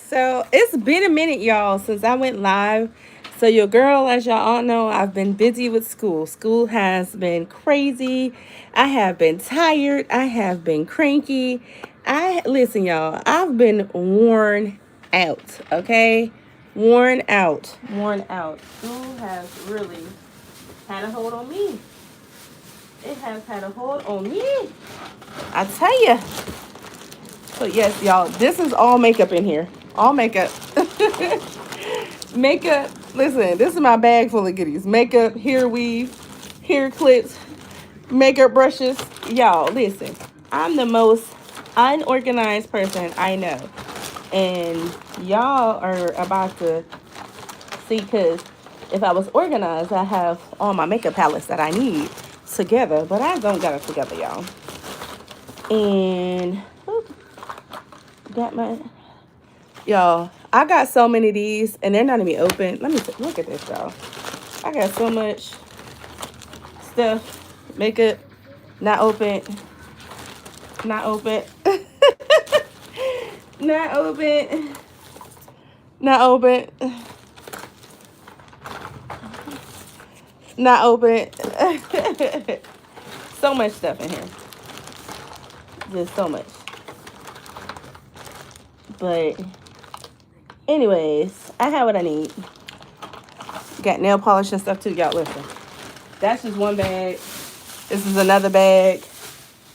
So it's been a minute, y'all, since I went live. So your girl, as y'all all know, I've been busy with school. School has been crazy. I have been tired. I have been cranky. I listen, y'all. I've been worn out. Okay, worn out. Worn out. School has really had a hold on me. It has had a hold on me. I tell you. So yes, y'all, this is all makeup in here. All makeup. Makeup. Listen, this is my bag full of goodies. Makeup, hair weave, hair clips, makeup brushes. Y'all, listen. I'm the most unorganized person I know. And y'all are about to see, because if I was organized, I have all my makeup palettes that I need together. But I don't got it together, y'all. And got my y'all. I got so many of these, and they're not even open. Let me look at this, y'all. I got so much stuff, makeup, not open, not open, not open, not open, not open. So much stuff in here, just so much. But anyways, I have what I need. Got nail polish and stuff too, y'all. Listen, that's just one bag. This is another bag.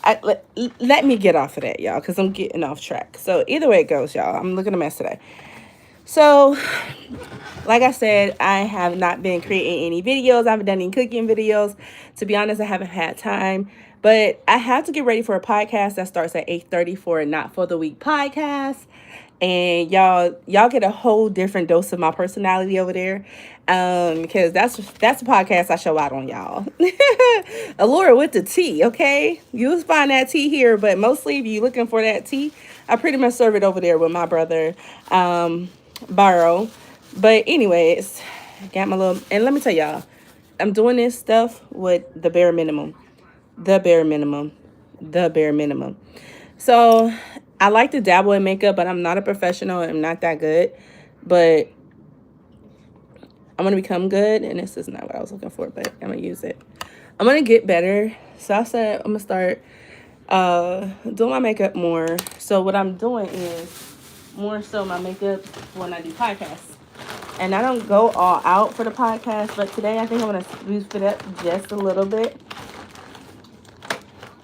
Let me get off of that, y'all, because I'm getting off track. So either way it goes, y'all, I'm looking a mess today. So, like I said, I have not been creating any videos. I haven't done any cooking videos. To be honest, I haven't had time. But I have to get ready for a podcast that starts at 8:30 for a Not For The Week podcast. And y'all get a whole different dose of my personality over there, because that's a podcast I show out on, y'all. Allura with the tea, okay? You'll find that tea here, but mostly if you're looking for that tea, I pretty much serve it over there with my brother, Barrow. But anyways, got my little, and let me tell y'all, I'm doing this stuff with the bare minimum, the bare minimum, the bare minimum. So I like to dabble in makeup, but I'm not a professional. I'm not that good, but I'm gonna become good. And this is not what I was looking for, but I'm gonna use it. I'm gonna get better. So I said I'm gonna start doing my makeup more. So what I'm doing is more so my makeup when I do podcasts. And I don't go all out for the podcast, but today I think I'm gonna boost it up just a little bit.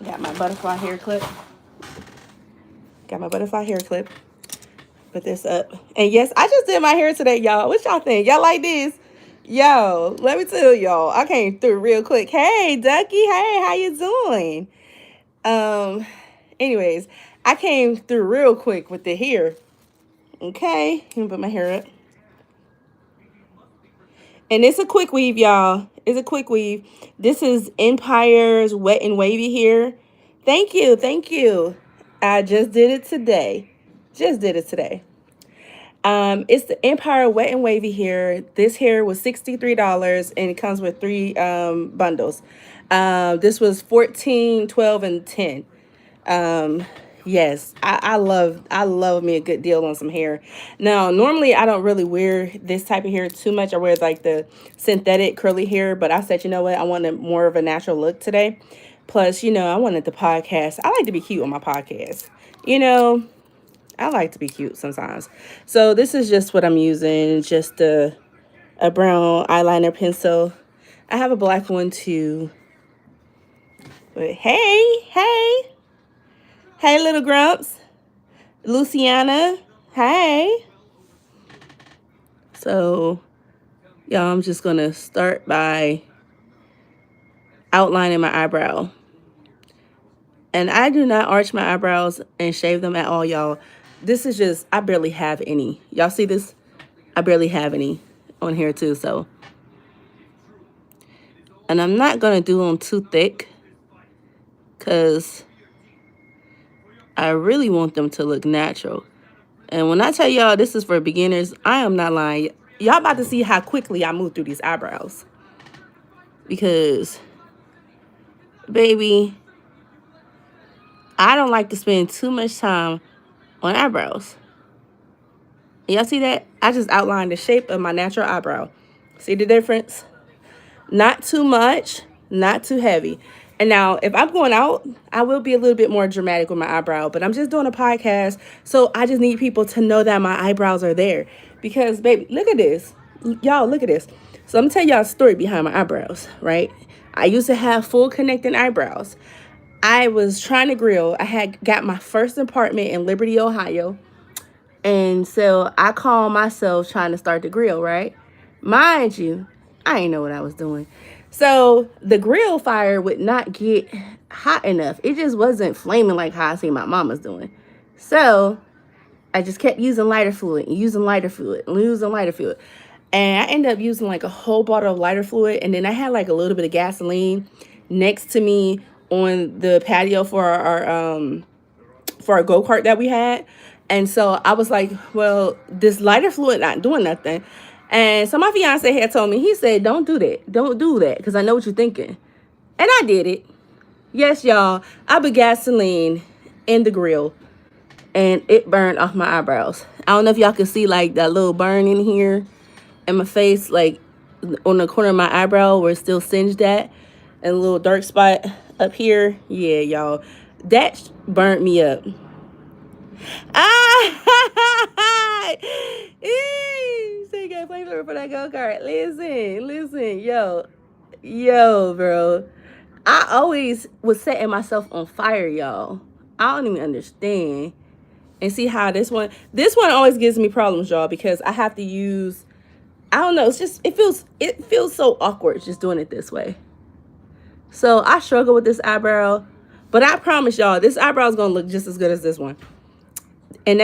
Got my butterfly hair clip. Got my butterfly hair clip. Put this up. And yes, I just did my hair today, y'all. What y'all think? Y'all like this? Yo, let me tell y'all. I came through real quick. Hey, Ducky. Hey, how you doing? Anyways, I came through real quick with the hair. Okay, let me put my hair up. And it's a quick weave, y'all. It's a quick weave. This is Empire's Wet and Wavy hair. Thank you. Thank you. I just did it today. Just did it today. It's the Empire Wet and Wavy hair. This hair was $63, and it comes with three bundles. This was 14, 12, and 10. Yes, I love me a good deal on some hair. Now, normally I don't really wear this type of hair too much. I wear like the synthetic curly hair, but I said, you know what, I wanted more of a natural look today. Plus, I wanted the podcast. I like to be cute on my podcast. You know, I like to be cute sometimes. So this is just what I'm using, just a brown eyeliner pencil. I have a black one too. But hey, little grumps. Luciana, hey. So, y'all, I'm just going to start by outlining my eyebrow. And I do not arch my eyebrows and shave them at all, y'all. This is just, I barely have any. Y'all see this? I barely have any on here too, so. And I'm not going to do them too thick, because I really want them to look natural. And when I tell y'all this is for beginners, I am not lying. Y'all about to see how quickly I move through these eyebrows. Because, baby, I don't like to spend too much time on eyebrows. Y'all see that? I just outlined the shape of my natural eyebrow. See the difference? Not too much, not too heavy. And now, if I'm going out, I will be a little bit more dramatic with my eyebrow, but I'm just doing a podcast, so I just need people to know that my eyebrows are there. Because, baby, look at this. Y'all, look at this. So, I'm gonna tell y'all a story behind my eyebrows, right? I used to have full connecting eyebrows. I was trying to grill. I had got my first apartment in Liberty, Ohio. And so I called myself trying to start the grill, right? Mind you, I didn't know what I was doing. So the grill fire would not get hot enough. It just wasn't flaming like how I seen my mama's doing. So I just kept using lighter fluid and using lighter fluid and using lighter fluid. And I ended up using like a whole bottle of lighter fluid. And then I had like a little bit of gasoline next to me on the patio for our go-kart that we had. And so I was like, well, this lighter fluid not doing nothing. And so my fiance had told me, he said, don't do that. Don't do that, because I know what you're thinking. And I did it. Yes, y'all. I put gasoline in the grill and it burned off my eyebrows. I don't know if y'all can see like that little burn in here in my face, like on the corner of my eyebrow where it's still singed at, and a little dark spot up here. Yeah, y'all. That burnt me up. Ah! So you got flavor for that go-kart. Listen, yo, bro. I always was setting myself on fire, y'all. I don't even understand. And see how this one always gives me problems, y'all, because I have to use, I don't know, it feels so awkward just doing it this way. So I struggle with this eyebrow, but I promise y'all, this eyebrow is gonna look just as good as this one. And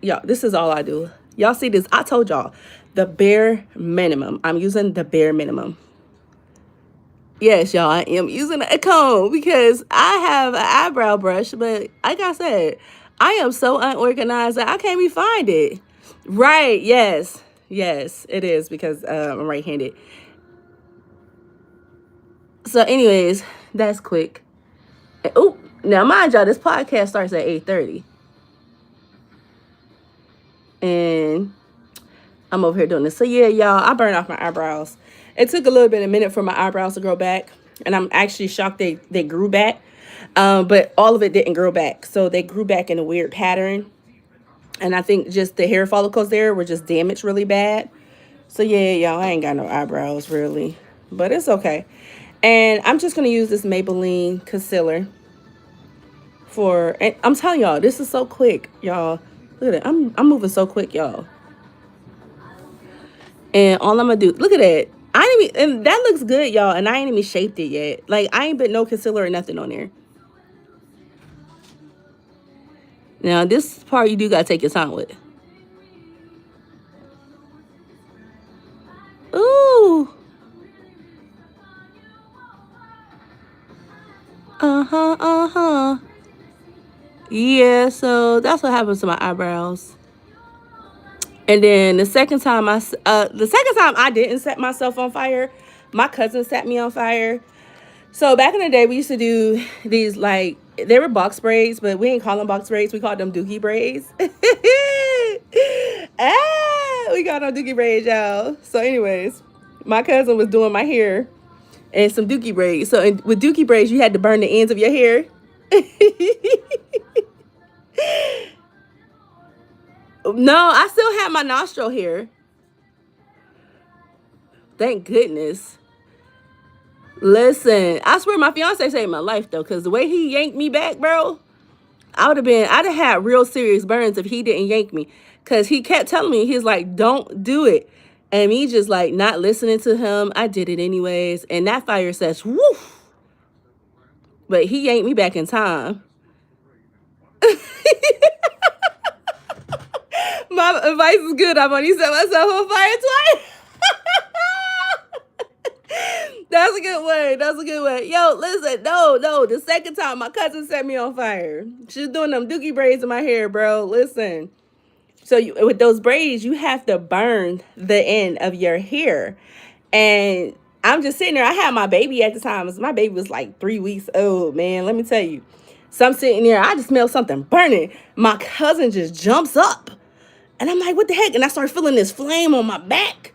y'all, this is all I do. Y'all see this? I told y'all the bare minimum. I'm using the bare minimum. Yes, y'all, I am using a comb because I have an eyebrow brush, but like I said, I am so unorganized that I can't even find it. Right, yes, it is because I'm right-handed. So anyways, that's quick. Oh, now mind y'all, this podcast starts at 8:30. And I'm over here doing this. So yeah, y'all, I burned off my eyebrows. It took a little bit of a minute for my eyebrows to grow back. And I'm actually shocked they grew back. But all of it didn't grow back. So they grew back in a weird pattern. And I think just the hair follicles there were just damaged really bad. So yeah, y'all, I ain't got no eyebrows really. But it's okay. And I'm just going to use this Maybelline concealer and I'm telling y'all, this is so quick, y'all. Look at it. I'm moving so quick, y'all. And all I'm gonna do, look at that. And that looks good, y'all. And I ain't even shaped it yet. Like, I ain't put no concealer or nothing on there. Now, this part you do gotta take your time with. Ooh. Yeah, so that's what happens to my eyebrows. And then the second time I didn't set myself on fire, my cousin set me on fire. So back in the day, we used to do these, like, they were box braids, but we ain't call them box braids. We called them dookie braids. We called them dookie braids, y'all. So anyways, my cousin was doing my hair and some dookie braids. So with dookie braids, you had to burn the ends of your hair. No, I still have my nostril hair. Thank goodness. Listen, I swear my fiance saved my life though, because the way he yanked me back, bro, I'd have had real serious burns if he didn't yank me. Because he kept telling me, he's like, don't do it. And me just like not listening to him, I did it anyways. And that fire says, woof. But he yanked me back in time. My advice is good. I've only set myself on fire twice. That's a good one. Yo, listen, no. The second time my cousin set me on fire. She's doing them dookie braids in my hair, bro. Listen. So with those braids, you have to burn the end of your hair. And I'm just sitting there. I had my baby at the time. My baby was like 3 weeks old, man. Let me tell you. So I'm sitting there. I just smell something burning. My cousin just jumps up And I'm like, what the heck? And I started feeling this flame on my back.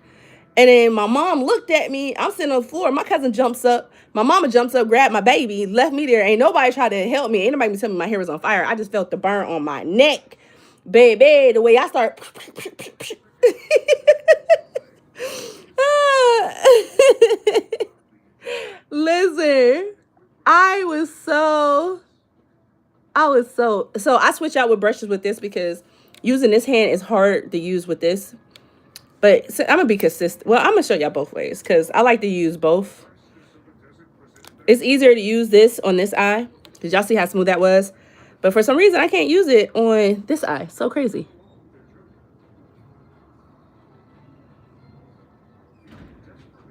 And then my mom looked at me. I'm sitting on the floor. My cousin jumps up. My mama jumps up, grabbed my baby, left me there. Ain't nobody tried to help me. Ain't nobody tell me my hair was on fire. I just felt the burn on my neck. Baby, the way I start. Listen, so I switch out with brushes with this because using this hand is hard to use with this. But so I'm gonna be consistent. Well, I'm gonna show y'all both ways because I like to use both. It's easier to use this on this eye because y'all see how smooth that was. But for some reason, I can't use it on this eye. So crazy.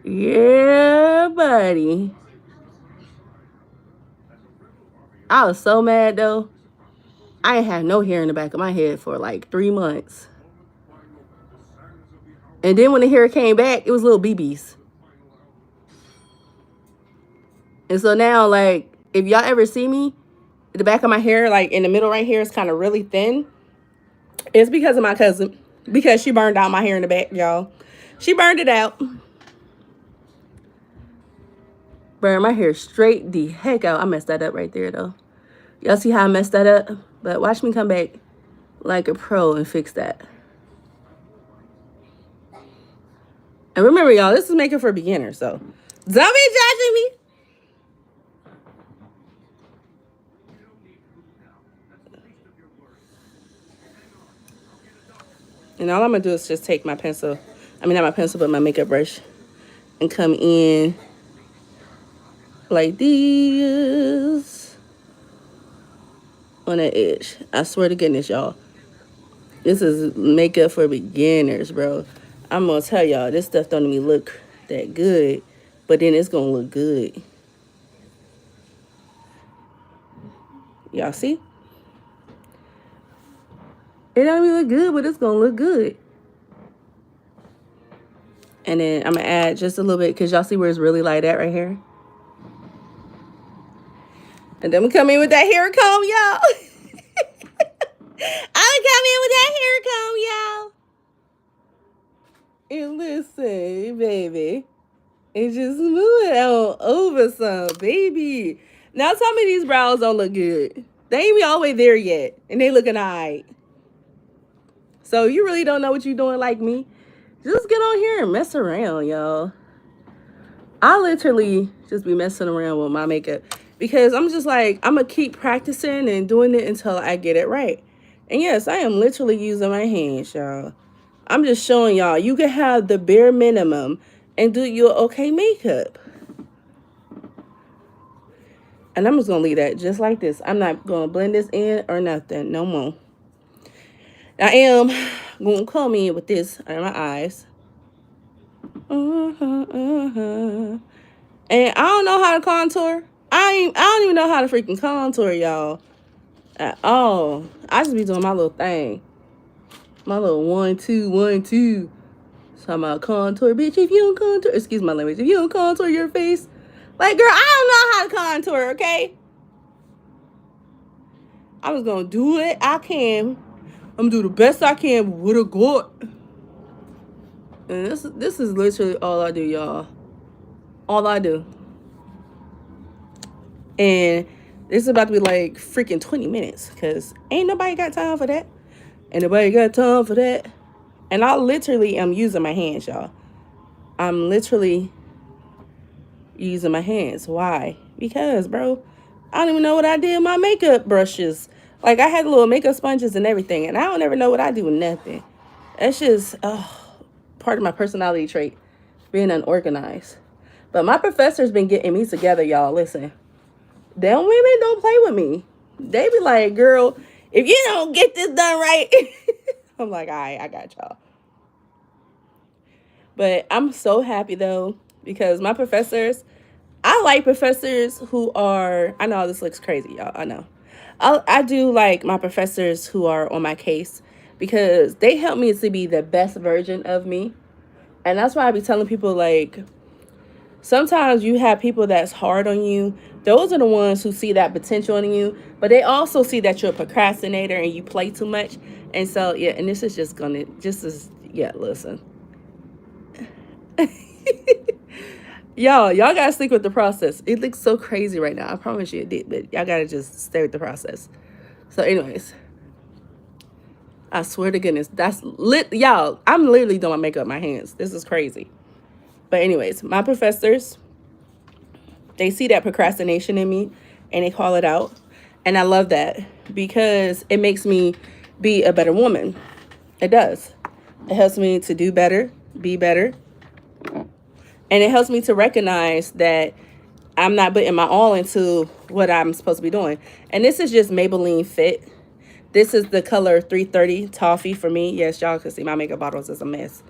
Yeah, buddy. I was so mad though. I ain't had no hair in the back of my head for like 3 months. And then when the hair came back, it was little BBs. And so now, like, if y'all ever see me, the back of my hair, like in the middle right here, is kind of really thin. It's because of my cousin. Because she burned out my hair in the back, y'all. She burned it out. Burned my hair straight the heck out. I messed that up right there, though. Y'all see how I messed that up? But watch me come back like a pro and fix that. And remember, y'all, this is makeup for beginners, so don't be judging me. And all I'm going to do is just take my pencil. I mean, not my pencil, but my makeup brush. And come in like this on the edge. I swear to goodness, y'all. This is makeup for beginners, bro. I'm going to tell y'all, this stuff don't even look that good. But then it's going to look good. Y'all see? It don't even look good, but it's going to look good. And then I'm going to add just a little bit because y'all see where it's really light at right here. And then we come in with that hair comb, y'all. I'm come in with that hair comb, y'all. And listen, baby. And just smooth it on over some, baby. Now tell me these brows don't look good. They ain't be all the way there yet. And they looking all right. So you really don't know what you're doing like me. Just get on here and mess around, y'all. I literally just be messing around with my makeup. Because I'm just like, I'm going to keep practicing and doing it until I get it right. And yes, I am literally using my hands, y'all. I'm just showing y'all, you can have the bare minimum and do your okay makeup. And I'm just going to leave that just like this. I'm not going to blend this in or nothing. No more. I am going to come in with this under my eyes. And I don't know how to contour. I don't even know how to freaking contour, y'all. At all. I just be doing my little thing. My little 1, 2, 1, 2. Talking about contour, bitch. If you don't contour, excuse my language. If you don't contour your face, like, girl, I don't know how to contour, okay? I was gonna do it. I can. I'm gonna do the best I can with a got. And this is literally all I do, y'all. All I do. And this is about to be like freaking 20 minutes because ain't nobody got time for that. Ain't nobody got time for that. And I literally am using my hands, y'all. I'm literally using my hands. Why? Because, bro, I don't even know what I did with my makeup brushes. Like, I had little makeup sponges and everything, and I don't ever know what I do with nothing. That's just part of my personality trait, being unorganized. But my professor's been getting me together, y'all. Listen, them women don't play with me. They be like, girl, if you don't get this done right. I'm like, all right, I got y'all. But I'm so happy, though, because my professors, I like professors who are, I know this looks crazy, y'all. I know. I do like my professors who are on my case because they help me to be the best version of me. And that's why I be telling people, like, Sometimes you have people that's hard on you. Those are the ones who see that potential in you, but they also see that you're a procrastinator and you play too much. And so, yeah, and this is just gonna, just as, yeah, listen. Y'all gotta stick with the process. It looks so crazy right now. I promise you it did, but y'all gotta just stay with the process. So, anyways, I swear to goodness, that's lit. Y'all, I'm literally doing my makeup with my hands. This is crazy. But, anyways, my professors, they see that procrastination in me and they call it out. And I love that because it makes me be a better woman. It does. It helps me to do better, be better. And it helps me to recognize that I'm not putting my all into what I'm supposed to be doing. And this is just Maybelline Fit. This is the color 330 Toffee for me. Yes, y'all can see my makeup bottles is a mess.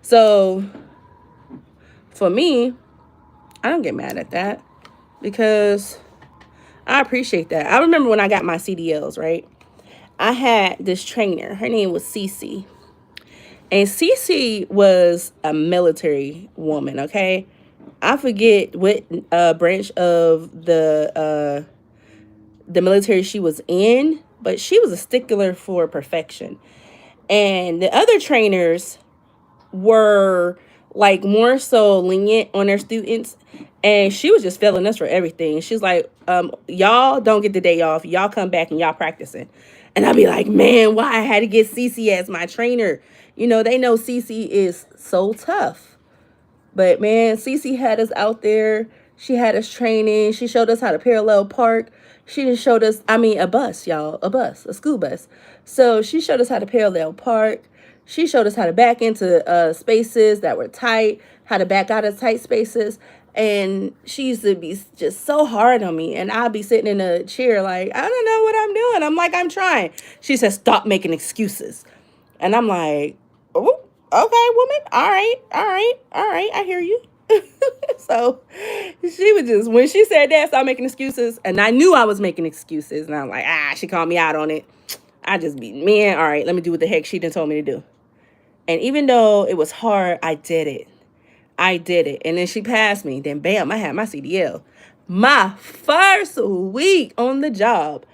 So for me, I don't get mad at that because I appreciate that. I remember when I got my CDLs, right? I had this trainer. Her name was Cece. And Cece was a military woman, okay? I forget what branch of the military she was in, but she was a stickler for perfection. And the other trainers were like more so lenient on their students, and she was just failing us for everything. She's like, y'all don't get the day off, y'all come back and y'all practicing. And I'd be like, man, why I had to get Cece as my trainer? You know, they know Cece is so tough. But man, Cece had us out there. She had us training. She showed us how to parallel park. She just showed us, I mean, a bus, y'all, a bus, a school bus. So she showed us how to parallel park. She showed us how to back into spaces that were tight, how to back out of tight spaces. And she used to be just so hard on me. And I'd be sitting in a chair like, I don't know what I'm doing. I'm like, I'm trying. She said, stop making excuses. And I'm like, oh, okay, woman. All right, all right, all right. I hear you. So she would just, when she said that, stop making excuses. And I knew I was making excuses. And I'm like, she called me out on it. I just be, man, all right, let me do what the heck she done told me to do. And even though it was hard, I did it. I did it. And then she passed me. Then bam, I had my CDL. My first week on the job,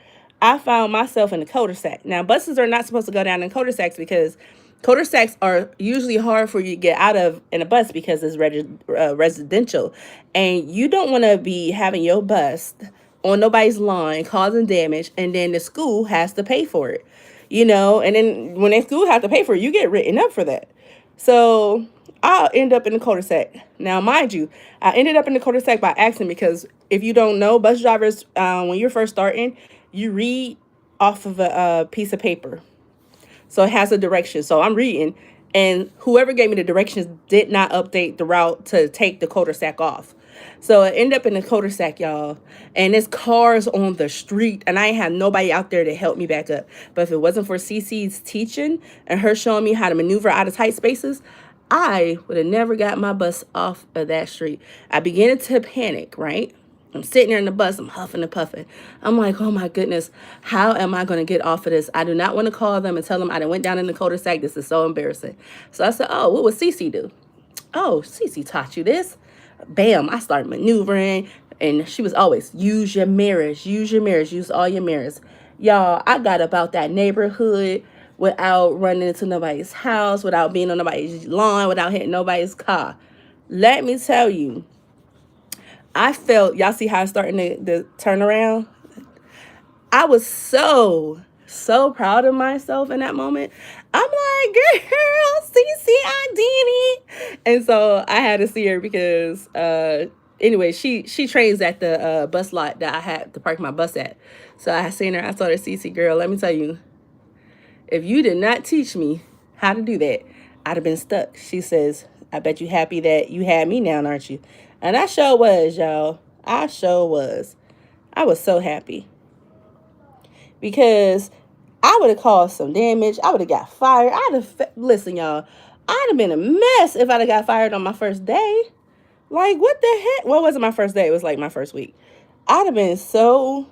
I found myself in a cul-de-sac. Now, buses are not supposed to go down in cul-de-sacs because cul-de-sacs are usually hard for you to get out of in a bus because it's residential. And you don't want to be having your bus on nobody's lawn causing damage, and then the school has to pay for it. You know, and then when the school has to pay for it, you get written up for that. So I'll end up in the cul-de-sac. Now, mind you, I ended up in the cul-de-sac by accident because if you don't know, bus drivers, when you're first starting, you read off of a piece of paper. So it has a direction. So I'm reading, and whoever gave me the directions did not update the route to take the cul-de-sac off. So I end up in the cul-de-sac, y'all, and there's cars on the street, and I ain't have nobody out there to help me back up. But if it wasn't for Cece's teaching and her showing me how to maneuver out of tight spaces, I would have never got my bus off of that street. I began to panic, right? I'm sitting there in the bus, I'm huffing and puffing. I'm like, oh my goodness, how am I going to get off of this? I do not want to call them and tell them I went down in the cul-de-sac. This is so embarrassing. So I said, oh, what would Cece do? Oh, Cece taught you this. Bam, I started maneuvering. And she was always, use your mirrors, use all your mirrors. Y'all, I got about that neighborhood without running into nobody's house, without being on nobody's lawn, without hitting nobody's car. Let me tell you, I felt, y'all see how it's starting to turn around? I was so proud of myself in that moment. I'm like, girl, Cece, I did it. And so I had to see her because, anyway, she trains at the bus lot that I had to park my bus at. So I seen her. I told her, Cece, girl, let me tell you, if you did not teach me how to do that, I'd have been stuck. She says, I bet you happy that you had me now, aren't you? And I sure was, y'all. I sure was. I was so happy. Because I would have caused some damage. I would have got fired. Listen, y'all, I'd have been a mess if I'd have got fired on my first day. Like, what the heck? Well, it wasn't my first day. It was like my first week. I'd have been so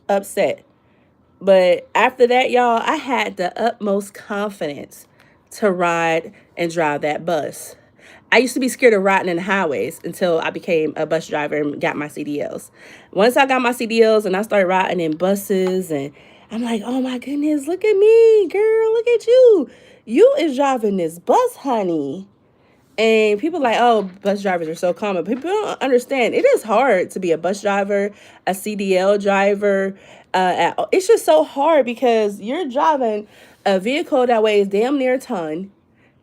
upset. But after that, y'all, I had the utmost confidence to ride and drive that bus. I used to be scared of riding in the highways until I became a bus driver and got my CDLs. Once I got my CDLs and I started riding in buses, and I'm like, oh my goodness, look at me, girl, look at you. You is driving this bus, honey. And people like, oh, bus drivers are so common. People don't understand. It is hard to be a bus driver, a CDL driver. It's just so hard because you're driving a vehicle that weighs damn near a ton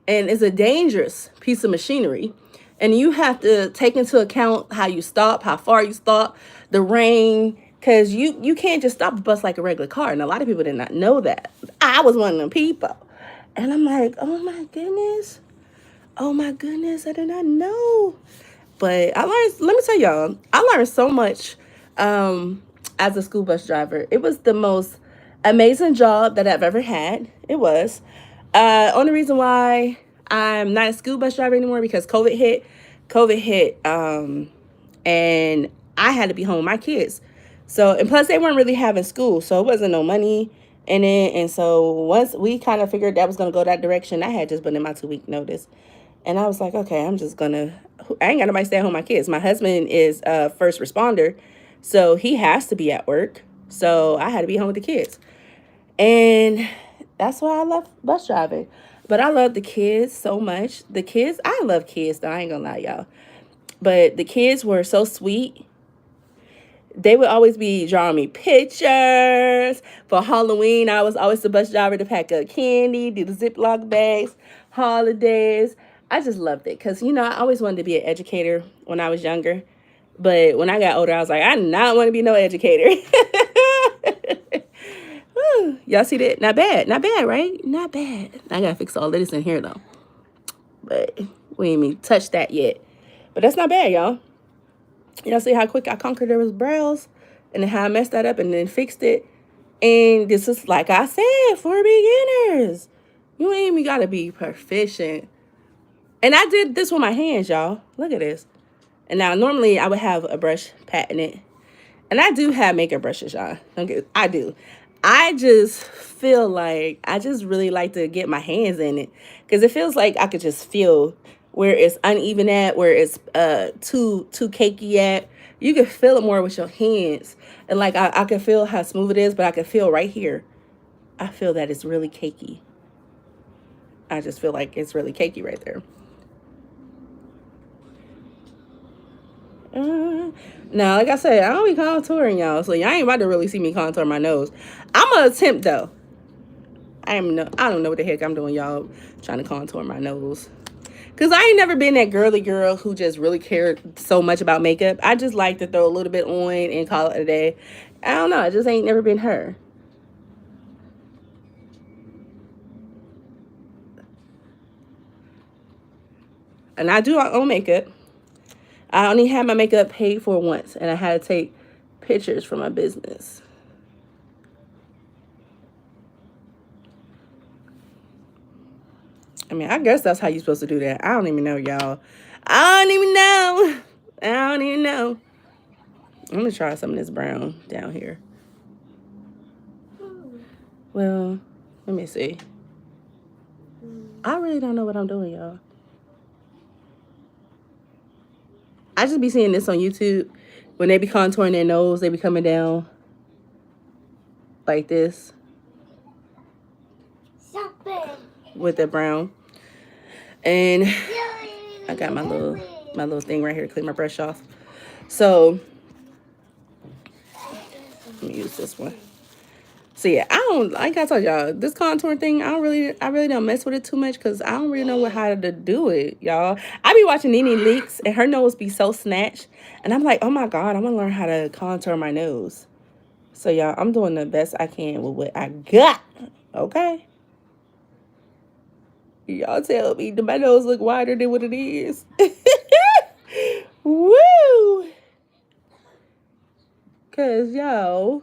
and is a dangerous piece of machinery. And you have to take into account how you stop, how far you stop, the rain, because you can't just stop a bus like a regular car. And a lot of people did not know that. I was one of them people. And I'm like, oh my goodness. Oh my goodness, I did not know. But I learned, let me tell y'all, I learned so much as a school bus driver. It was the most amazing job that I've ever had. It was. Only reason why I'm not a school bus driver anymore because COVID hit. COVID hit, and I had to be home with my kids. So, and plus they weren't really having school, so it wasn't no money in it. And so once we kind of figured that was going to go that direction, I had just been in my 2 week notice. And I was like, okay, I'm just gonna, I ain't got nobody stay at home with my kids. My husband is a first responder, so he has to be at work. So I had to be home with the kids. And that's why I love bus driving. But I love the kids so much. The kids, I love kids though, I ain't gonna lie, y'all. But the kids were so sweet. They would always be drawing me pictures. For Halloween, I was always the bus driver to pack up candy, do the Ziploc bags, holidays. I just loved it because, I always wanted to be an educator when I was younger. But when I got older, I was like, I do not want to be no educator. Y'all see that? Not bad. Not bad, right? Not bad. I got to fix all of this in here, though. But we ain't even touched that yet. But that's not bad, y'all. Y'all see how quick I conquered those brows and how I messed that up and then fixed it. And this is, like I said, for beginners. You ain't even got to be proficient. And I did this with my hands, y'all. Look at this. And now, normally, I would have a brush patented. And I do have makeup brushes, y'all. I do. I just feel like I just really like to get my hands in it. Because it feels like I could just feel where it's uneven at, where it's too cakey at. You can feel it more with your hands. And like I can feel how smooth it is, but I can feel right here. I feel that it's really cakey. I just feel like it's really cakey right there. Now, like I said, I don't be contouring, y'all, so y'all ain't about to really see me contour my nose. I'm gonna attempt though. I don't know what the heck I'm doing, y'all, trying to contour my nose. Cause I ain't never been that girly girl who just really cared so much about makeup. I just like to throw a little bit on and call it a day. I don't know, I just ain't never been her. And I do my own makeup. I only had my makeup paid for once, and I had to take pictures for my business. I mean, I guess that's how you're supposed to do that. I don't even know, y'all. I don't even know. I'm going to try some of this brown down here. Well, let me see. I really don't know what I'm doing, y'all. I just be seeing this on YouTube. When they be contouring their nose, they be coming down like this with the brown. And I got my little thing right here to clean my brush off. So let me use this one. So yeah, like I told y'all, this contour thing, I really don't mess with it too much because I don't really know how to do it, y'all. I be watching Nene Leakes and her nose be so snatched. And I'm like, oh my God, I want to learn how to contour my nose. So y'all, I'm doing the best I can with what I got, okay? Y'all tell me, do my nose look wider than what it is? Woo! Because, y'all,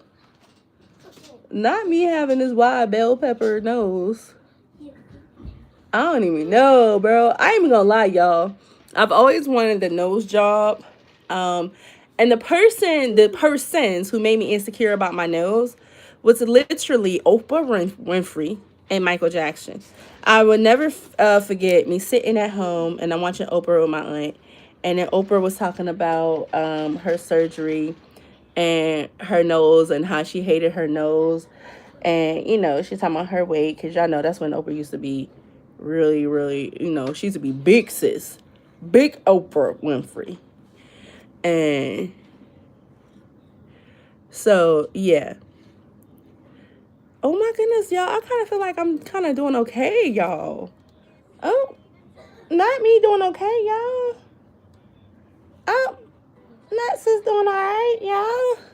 not me having this wide bell pepper nose. I don't even know, bro. I ain't even gonna lie, y'all. I've always wanted the nose job. And the persons who made me insecure about my nose was literally Oprah Winfrey and Michael Jackson. I will never forget me sitting at home and I'm watching Oprah with my aunt, and then Oprah was talking about her surgery and her nose and how she hated her nose, and she's talking about her weight because y'all know that's when Oprah used to be really, really, she used to be big sis, big Oprah Winfrey, and so yeah. Oh my goodness, y'all! I kind of feel like I'm kind of doing okay, y'all. Oh, not me doing okay, y'all. Oh, not sis doing all right, y'all.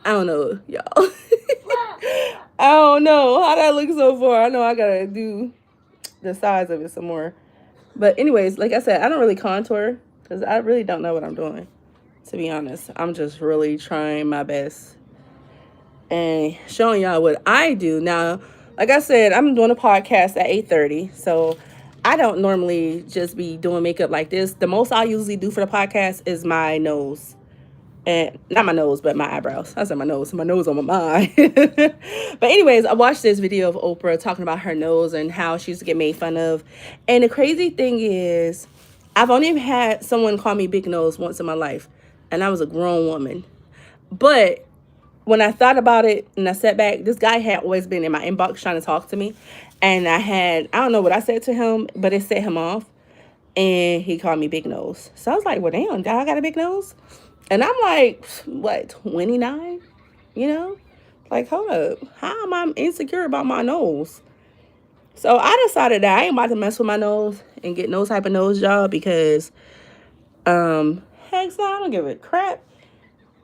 I don't know, y'all. I don't know how that looks so far. I know I gotta do the size of it some more. But anyways, like I said, I don't really contour because I really don't know what I'm doing. To be honest, I'm just really trying my best and showing y'all what I do. Now, like I said, I'm doing a podcast at 8:30, so I don't normally just be doing makeup like this. The most I usually do for the podcast is my nose. And not my nose, but my eyebrows. I said my nose on my mind. But anyways, I watched this video of Oprah talking about her nose and how she used to get made fun of. And the crazy thing is, I've only had someone call me big nose once in my life, and I was a grown woman. But when I thought about it and I sat back, this guy had always been in my inbox trying to talk to me. And I don't know what I said to him, but it set him off. And he called me big nose. So I was like, well, damn, I got a big nose? And I'm like, what, 29? Like, hold up. How am I insecure about my nose? So I decided that I ain't about to mess with my nose and get no type of nose job because, heck no, I don't give a crap.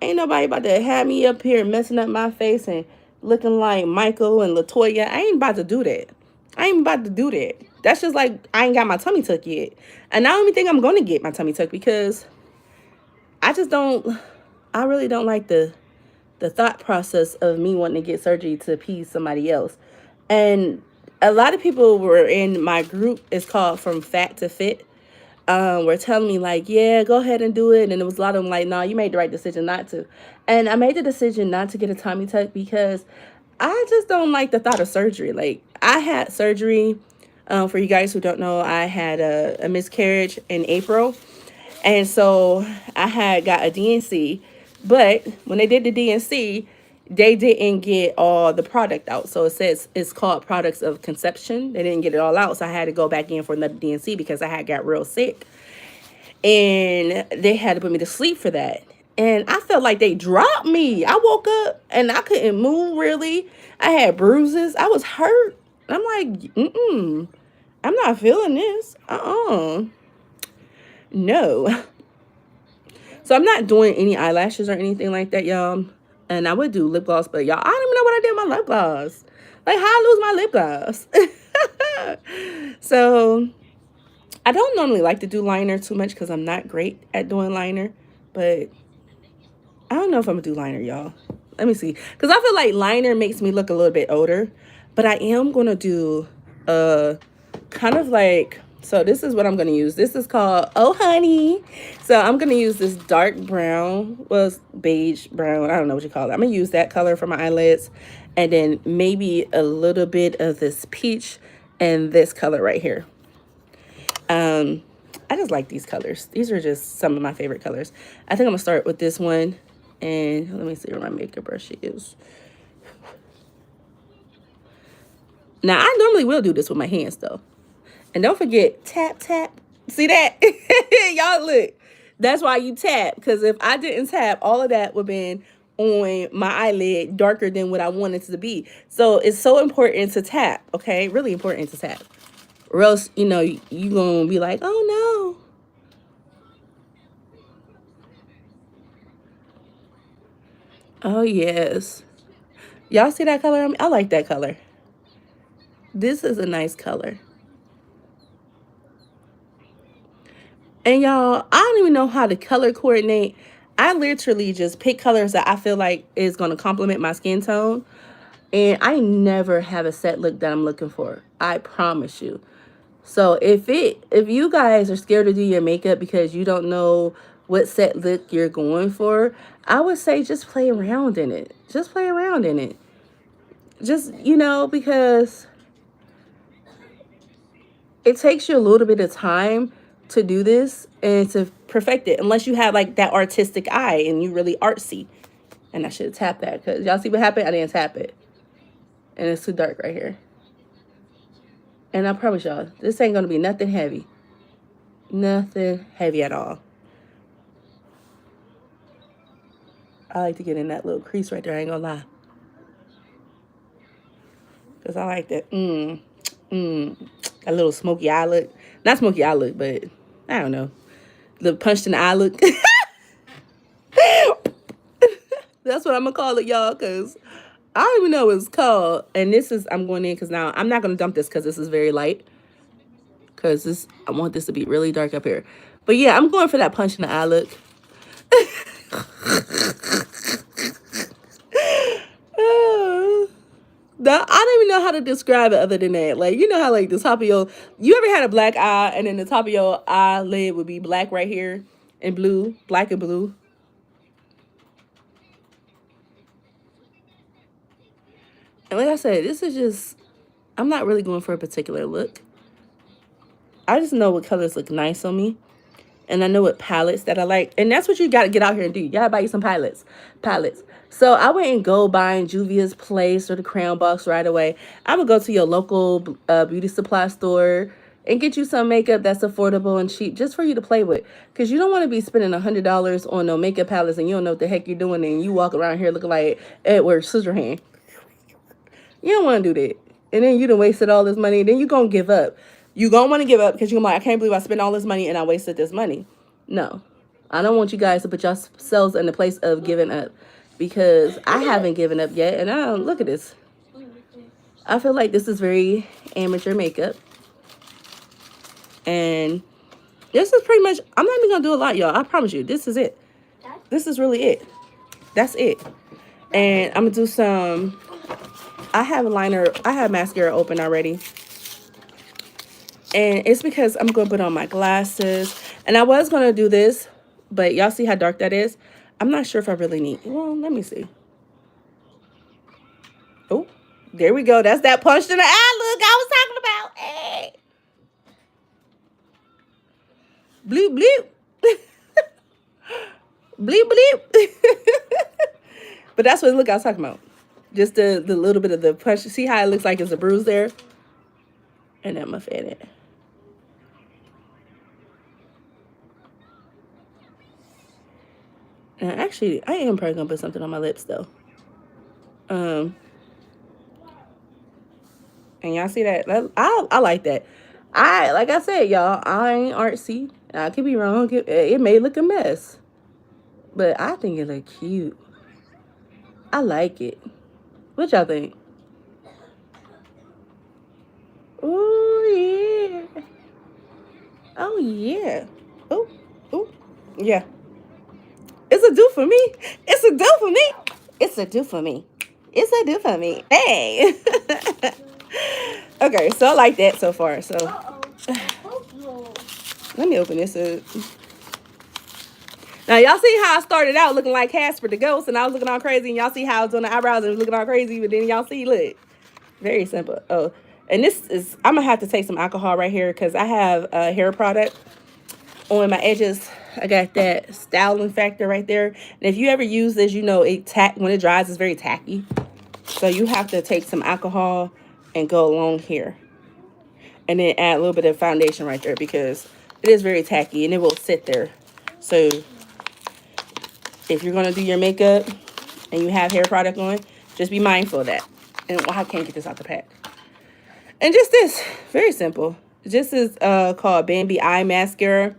Ain't nobody about to have me up here messing up my face and looking like Michael and LaToya. I ain't about to do that. That's just like I ain't got my tummy tuck yet. And I don't even think I'm going to get my tummy tuck because I really don't like the thought process of me wanting to get surgery to appease somebody else. And a lot of people were in my group. It's called From Fat to Fit. Were telling me like, yeah, go ahead and do it. And there was a lot of them like, no, you made the right decision not to. And I made the decision not to get a tummy tuck because I just don't like the thought of surgery. Like, I had surgery. For you guys who don't know, I had a miscarriage in April. And so I had got a DNC. But when they did the DNC, they didn't get all the product out. So it says it's called products of conception. They didn't get it all out. So I had to go back in for another DNC because I had got real sick. And they had to put me to sleep for that. And I felt like they dropped me. I woke up and I couldn't move really. I had bruises. I was hurt. I'm like, I'm not feeling this. No. So I'm not doing any eyelashes or anything like that, y'all. And I would do lip gloss, but y'all, I don't even know what I did with my lip gloss. Like, how I lose my lip gloss. So I don't normally like to do liner too much because I'm not great at doing liner. But I don't know if I'm going to do liner, y'all. Let me see. Because I feel like liner makes me look a little bit older. But I am going to do kind of like... So this is what I'm going to use. This is called Oh Honey. So I'm going to use this dark brown. Well, it's beige brown. I don't know what you call it. I'm going to use that color for my eyelids. And then maybe a little bit of this peach and this color right here. I just like these colors. These are just some of my favorite colors. I think I'm going to start with this one. And let me see where my makeup brush is. Now, I normally will do this with my hands, though. And don't forget, tap, tap. See that? Y'all look. That's why you tap. Because if I didn't tap, all of that would have been on my eyelid darker than what I wanted it to be. So it's so important to tap, okay? Really important to tap. Or else, you going to be like, oh, no. Oh, yes. Y'all see that color? I like that color. This is a nice color. And y'all, I don't even know how to color coordinate. I literally just pick colors that I feel like is going to complement my skin tone. And I never have a set look that I'm looking for. I promise you. So if you guys are scared to do your makeup because you don't know what set look you're going for, I would say just play around in it. Just play around in it. Just, because it takes you a little bit of time to do this and to perfect it, unless you have like that artistic eye and you really artsy. And I should have tapped that because y'all see what happened? I didn't tap it. And it's too dark right here. And I promise y'all, this ain't going to be nothing heavy. Nothing heavy at all. I like to get in that little crease right there. I ain't going to lie. Because I like that. A little smoky eye look. Not smoky eye look, but I don't know. The punched in the eye look. That's what I'm going to call it, y'all, because I don't even know what it's called. And this is, I'm going in because now I'm not going to dump this because this is very light. Because I want this to be really dark up here. But yeah, I'm going for that punch in the eye look. I don't even know how to describe it other than that. Like, you know how like the top of you ever had a black eye and then the top of your eyelid would be black right here and blue, black and blue. And like I said, this is just, I'm not really going for a particular look. I just know what colors look nice on me. And I know what palettes that I like. And that's what you got to get out here and do. You got to buy you some palettes. So I wouldn't go buying Juvia's Place or the Crown Box right away. I would go to your local beauty supply store and get you some makeup that's affordable and cheap just for you to play with. Because you don't want to be spending $100 on no makeup palettes and you don't know what the heck you're doing and you walk around here looking like Edward Scissorhands. You don't want to do that. And then you done wasted all this money. Then you're going to give up. You're going to want to give up because you're like, I can't believe I spent all this money and I wasted this money. No. I don't want you guys to put yourselves in the place of giving up. Because I haven't given up yet. And I don't, look at this. I feel like this is very amateur makeup. And this is pretty much, I'm not even going to do a lot, y'all. I promise you. This is it. This is really it. That's it. And I'm going to do some... I have mascara open already. And it's because I'm going to put on my glasses. And I was going to do this, but y'all see how dark that is? I'm not sure if I really need... Well, let me see. Oh, there we go. That's that punch in the eye look I was talking about. Hey. Bloop, bloop. Bleep, bleep. But that's what the look I was talking about. Just the little bit of the punch. See how it looks like it's a bruise there? And I'm going to fit it. And actually, I am probably going to put something on my lips, though. And y'all see that? I like that. Like I said, y'all, I ain't artsy. I could be wrong. It may look a mess. But I think it look cute. I like it. What y'all think? Oh, yeah. Oh, yeah. Oh, oh, yeah. It's a do for me. It's a do for me. It's a do for me. It's a do for me. Hey. Okay, so I like that so far. So let me open this up. Now, y'all see how I started out looking like Casper the Ghost, and I was looking all crazy, and y'all see how I was doing the eyebrows and looking all crazy, but then y'all see, look. Very simple. Oh, and this is, I'm going to have to take some alcohol right here because I have a hair product on my edges. I got that styling factor right there. And if you ever use this, you know when it dries, it's very tacky. So you have to take some alcohol and go along here. And then add a little bit of foundation right there because it is very tacky and it will sit there. So if you're going to do your makeup and you have hair product on, just be mindful of that. And I can't get this out the pack. And just this, very simple. This is called Bambi Eye Mascara.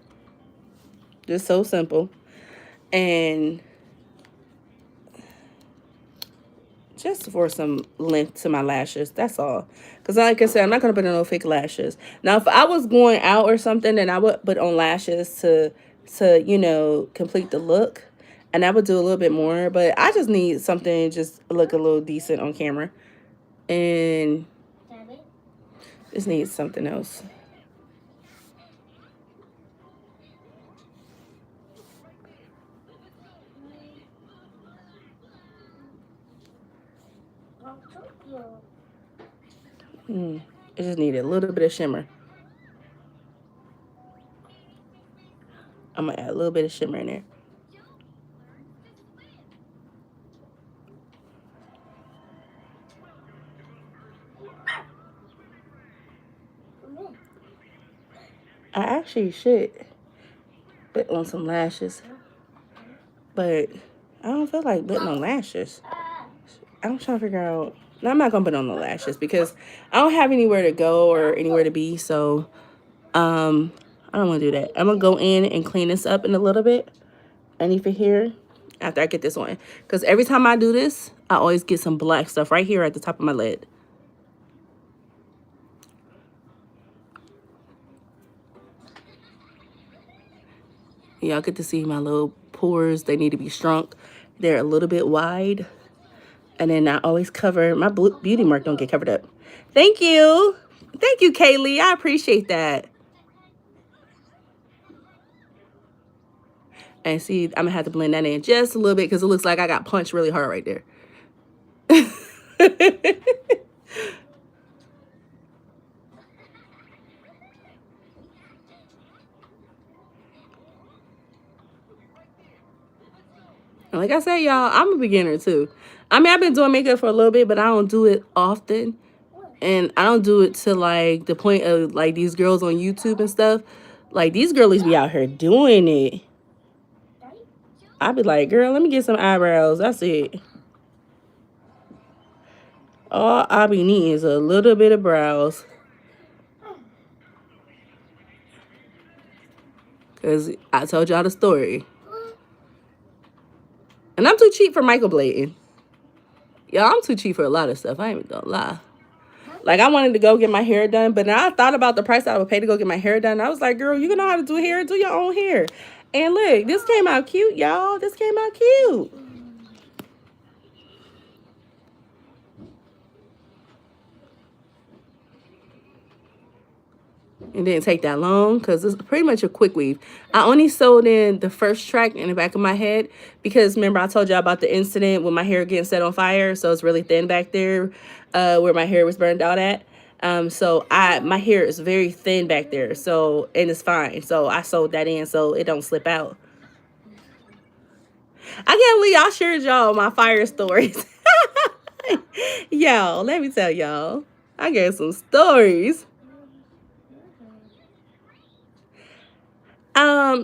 Just so simple. And just for some length to my lashes. That's all. Because like I said, I'm not going to put on no fake lashes. Now, if I was going out or something, then I would put on lashes to complete the look. And I would do a little bit more. But I just need something just look a little decent on camera. And just need something else. It just needed a little bit of shimmer. I'm gonna add a little bit of shimmer in there. I actually should put on some lashes, but I don't feel like putting on lashes. I'm trying to figure out. No, I'm not gonna put on the lashes because I don't have anywhere to go or anywhere to be. So, I don't want to do that. I'm gonna go in and clean this up in a little bit, underneath here, after I get this on. Because every time I do this, I always get some black stuff right here at the top of my lid. Y'all get to see my little pores. They need to be shrunk. They're a little bit wide. And then I always cover, my beauty mark don't get covered up. Thank you. Thank you, Kaylee. I appreciate that. And see, I'm going to have to blend that in just a little bit because it looks like I got punched really hard right there. Like I said, y'all, I'm a beginner too. I mean, I've been doing makeup for a little bit, but I don't do it often. And I don't do it to like the point of like these girls on YouTube and stuff. Like these girlies be out here doing it. I'd be like, girl, let me get some eyebrows. That's it. All I be needing is a little bit of brows. Because I told y'all the story. And I'm too cheap for microblading. Y'all, I'm too cheap for a lot of stuff. I ain't even gonna lie. Like, I wanted to go get my hair done, but now I thought about the price I would pay to go get my hair done. I was like, girl, you can know how to do hair. Do your own hair. And look, this came out cute, y'all. This came out cute. It didn't take that long because it's pretty much a quick weave. I only sewed in the first track in the back of my head because remember I told y'all about the incident with my hair getting set on fire. So it's really thin back there where my hair was burned out at. So my hair is very thin back there. So, and it's fine. So I sewed that in so it don't slip out. I can't believe y'all shared y'all my fire stories. Y'all, let me tell y'all. I got some stories.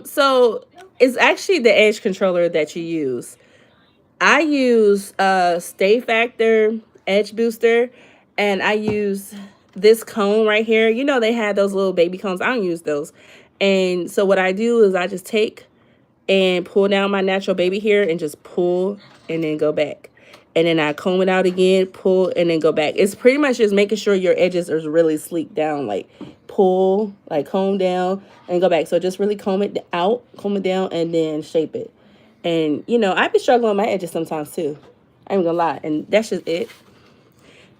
So it's actually the edge controller that you use. I use Stay Factor Edge Booster, and I use this cone right here. You know they had those little baby cones. I don't use those. And so what I do is I just take and pull down my natural baby hair and just pull and then go back. And then I comb it out again, pull, and then go back. It's pretty much just making sure your edges are really sleek down. Like pull, like comb down, and go back. So just really comb it out, comb it down, and then shape it. And, you know, I be struggling on my edges sometimes too. I ain't gonna lie. And that's just it.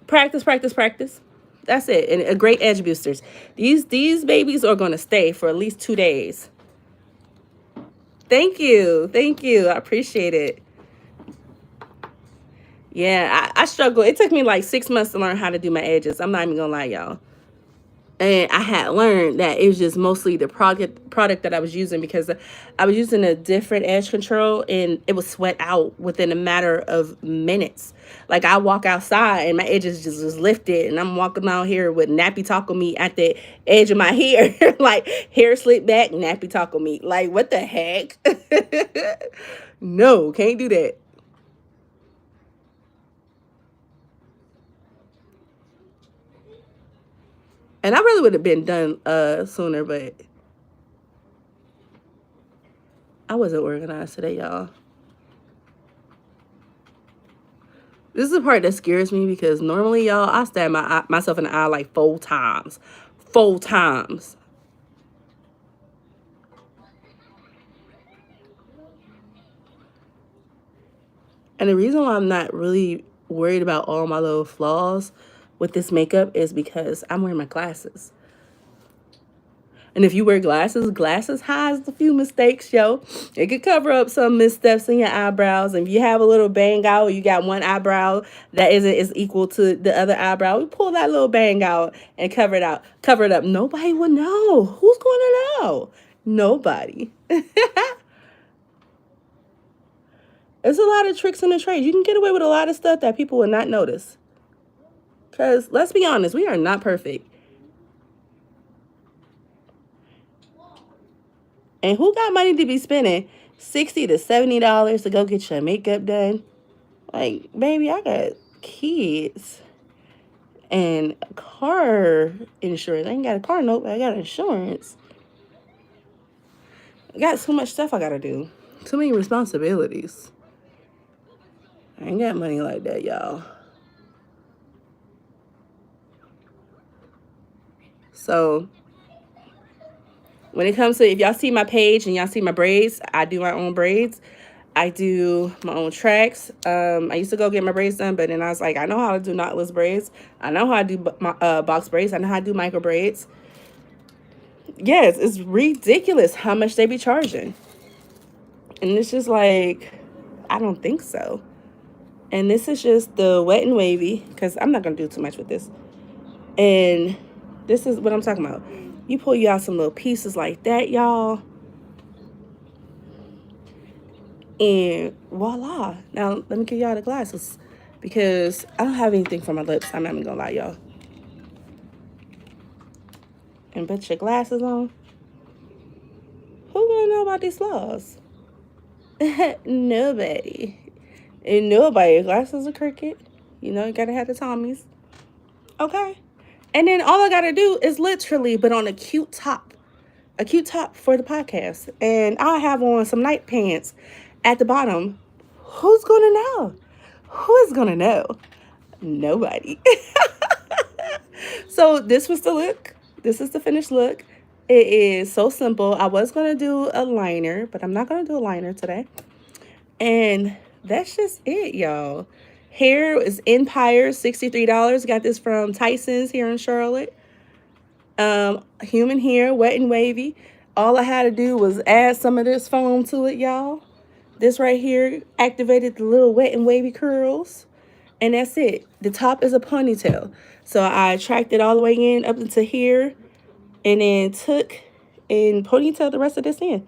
Practice, practice, practice. That's it. And a great edge boosters. These babies are gonna stay for at least 2 days. Thank you. Thank you. I appreciate it. Yeah, I struggle. It took me like 6 months to learn how to do my edges. I'm not even gonna lie, y'all. And I had learned that it was just mostly the product that I was using because I was using a different edge control and it would sweat out within a matter of minutes. Like I walk outside and my edges just was lifted and I'm walking out here with nappy taco meat at the edge of my hair. Like hair slicked back, nappy taco meat. Like what the heck? No, can't do that. And I really would have been done sooner, but I wasn't organized today, y'all. This is the part that scares me because normally, y'all, I stab myself in the eye like 4 times. 4 times. And the reason why I'm not really worried about all my little flaws with this makeup is because I'm wearing my glasses. And if you wear glasses, glasses hides a few mistakes, yo. It could cover up some missteps in your eyebrows. And if you have a little bang out, you got one eyebrow that isn't is equal to the other eyebrow, we pull that little bang out and cover it out. Cover it up. Nobody will know. Who's going to know? Nobody. There's a lot of tricks in the trade. You can get away with a lot of stuff that people would not notice. Because let's be honest, we are not perfect. And who got money to be spending $60 to $70 to go get your makeup done? Like, baby, I got kids and car insurance. I ain't got a car note, but I got insurance. I got so much stuff I gotta do. Too many responsibilities. I ain't got money like that, y'all. So when it comes to, if y'all see my page and y'all see my braids, I do my own braids. I do my own tracks. I used to go get my braids done, but then I was like, I know how to do knotless braids. I know how to do my box braids. I know how to do micro braids. Yes, it's ridiculous how much they be charging. And it's just like, I don't think so. And this is just the wet and wavy, because I'm not going to do too much with this. And this is what I'm talking about. You pull you out some little pieces like that, y'all. And voila. Now, let me give y'all the glasses, because I don't have anything for my lips. I'm not even going to lie, y'all. And put your glasses on. Who going to know about these flaws? Nobody. And nobody. Glasses are crooked. You know, you got to have the Tommies. Okay. And then all I got to do is literally put on a cute top. A cute top for the podcast. And I'll have on some night pants at the bottom. Who's going to know? Who is going to know? Nobody. So this was the look. This is the finished look. It is so simple. I was going to do a liner, but I'm not going to do a liner today. And that's just it, y'all. Hair is Empire, $63. Got this from Tyson's here in Charlotte. Human hair, wet and wavy. All I had to do was add some of this foam to it, y'all. This right here activated the little wet and wavy curls. And that's it. The top is a ponytail. So I tracked it all the way in up into here. And then took and ponytail the rest of this in.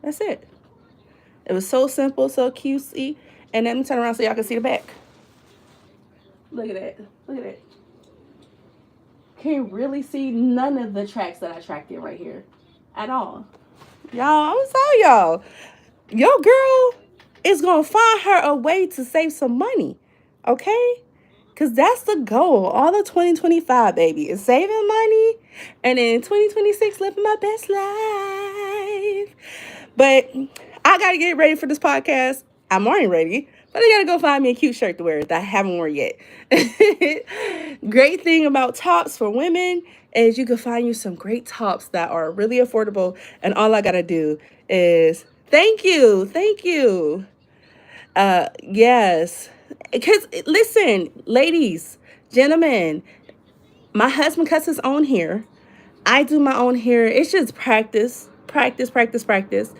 That's it. It was so simple, so cutesy. And then turn around so y'all can see the back. Look at that. Look at that. Can't really see none of the tracks that I tracked in right here at all. Y'all, I'm sorry, y'all. Your girl is going to find her a way to save some money. Okay? Because that's the goal. All of 2025, baby, is saving money. And in 2026, living my best life. But I got to get ready for this podcast. I'm already ready. But I got to go find me a cute shirt to wear that I haven't worn yet. Great thing about tops for women is you can find you some great tops that are really affordable. And all I got to do is thank you. Thank you. Yes. Because, listen, ladies, gentlemen, my husband cuts his own hair. I do my own hair. It's just practice, practice, practice, practice.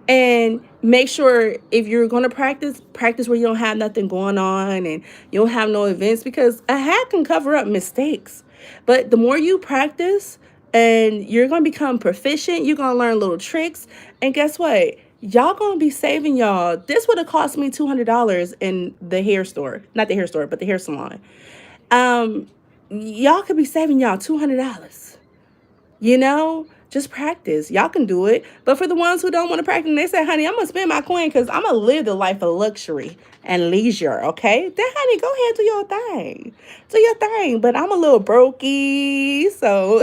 And make sure if you're going to practice where you don't have nothing going on and you don't have no events, because a hat can cover up mistakes. But the more you practice and you're going to become proficient, you're going to learn little tricks. And guess what? Y'all going to be saving y'all. This would have cost me $200 in the hair store. Not the hair store, but the hair salon. Y'all could be saving y'all $200. You know, just practice. Y'all can do it. But for the ones who don't want to practice, they say, honey, I'm going to spend my coin because I'm going to live the life of luxury and leisure, okay? Then, honey, go ahead, do your thing. Do your thing. But I'm a little brokey, so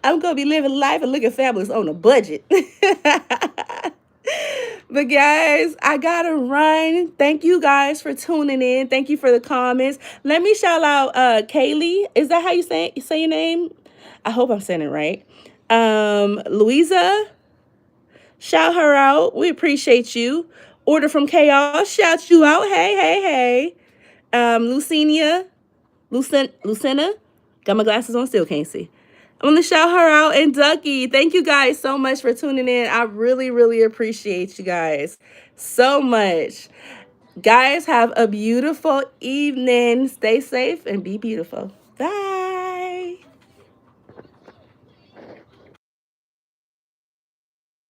I'm going to be living life and looking fabulous on a budget. But guys, I gotta run. Thank you guys for tuning in. Thank you for the comments. Let me shout out Kaylee. Is that how you say your name? I hope I'm saying it right. Louisa, shout her out. We appreciate you. Order from Chaos, shout you out. Hey, hey, hey. Lucinda, got my glasses on, still can't see. I'm going to shout her out. And Ducky, thank you guys so much for tuning in. I really, really appreciate you guys so much. Guys, have a beautiful evening. Stay safe and be beautiful. Bye.